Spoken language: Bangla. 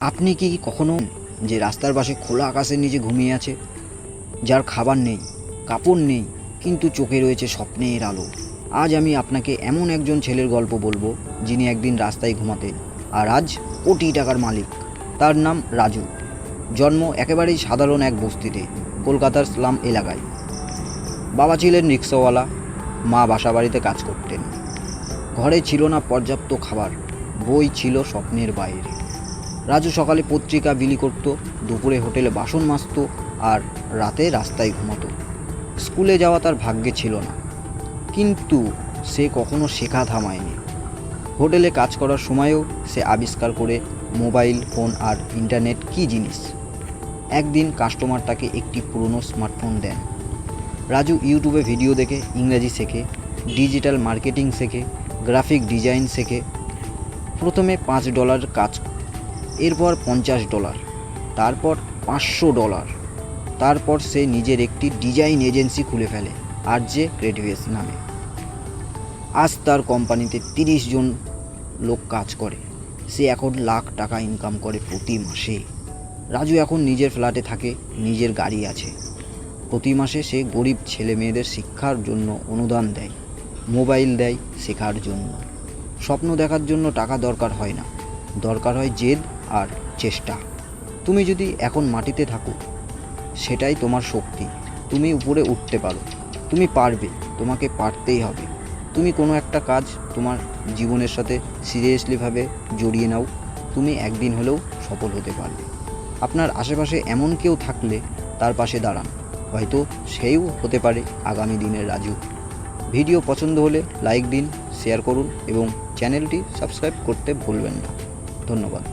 আপনি কি কখনো যে রাস্তার পাশে খোলা আকাশের নিচে ঘুমিয়ে আছে, যার খাবার নেই, কাপড় নেই, কিন্তু চোখে রয়েছে স্বপ্নের আলো? আজ আমি আপনাকে এমন একজন ছেলের গল্প বলবো, যিনি একদিন রাস্তায় ঘুমাতেন আর আজ কোটি টাকার মালিক। তার নাম রাজু। জন্ম একেবারেই সাধারণ এক বস্তিতে, কলকাতার স্লাম এলাকায়। বাবা ছিলেন রিক্সাওয়ালা, মা বাসাবাড়িতে কাজ করতেন। ঘরে ছিল না পর্যাপ্ত খাবার, বই ছিল স্বপ্নের বাইরে। রাজু সকালে পত্রিকা বিলি করত, দুপুরে হোটেলে বাসন মাজত আর রাতে রাস্তায় ঘুমাতো। স্কুলে যাওয়া তার ভাগ্যে ছিল না, কিন্তু সে কখনো শেখা থামায়নি। হোটেলে কাজ করার সময়ও সে আবিষ্কার করে মোবাইল ফোন আর ইন্টারনেট কী জিনিস। একদিন কাস্টমার তাকে একটি পুরনো স্মার্টফোন দেন। রাজু ইউটিউবে ভিডিও দেখে ইংরেজি শেখে, ডিজিটাল মার্কেটিং শেখে, গ্রাফিক ডিজাইন শেখে। প্রথমে $5 কাজ, এরপর $50, তারপর $500। তারপর সে নিজের একটি ডিজাইন এজেন্সি খুলে ফেলে, আরজে ক্রিয়েটিভস নামে। আজ তার কোম্পানিতে 30 জন লোক কাজ করে। সে এখন লাখ টাকা ইনকাম করে প্রতি মাসে। রাজু এখন নিজের ফ্ল্যাটে থাকে, নিজের গাড়ি আছে। প্রতি মাসে সে গরিব ছেলে মেয়েদের শিক্ষার জন্য অনুদান দেয়, মোবাইল দেয় শেখার জন্য। স্বপ্ন দেখার জন্য টাকা দরকার হয় না, দরকার হয় জেদ আর চেষ্টা। তুমি যদি এখন মাটিতে থাকো, সেটাই তোমার শক্তি। তুমি উপরে উঠতে পারো, তুমি পারবে, তোমাকে পারতেই হবে। তুমি কোনো একটা কাজ তোমার জীবনের সাথে সিরিয়াসলিভাবে জড়িয়ে নাও, তুমি একদিন হলেও সফল হতে পারবে। আপনার আশেপাশে এমন কেউ থাকলে তার পাশে দাঁড়ান, হয়তো সেও হতে পারে আগামী দিনের রাজু। ভিডিও পছন্দ হলে লাইক দিন, শেয়ার করুন এবং চ্যানেলটি সাবস্ক্রাইব করতে ভুলবেন না। ধন্যবাদ।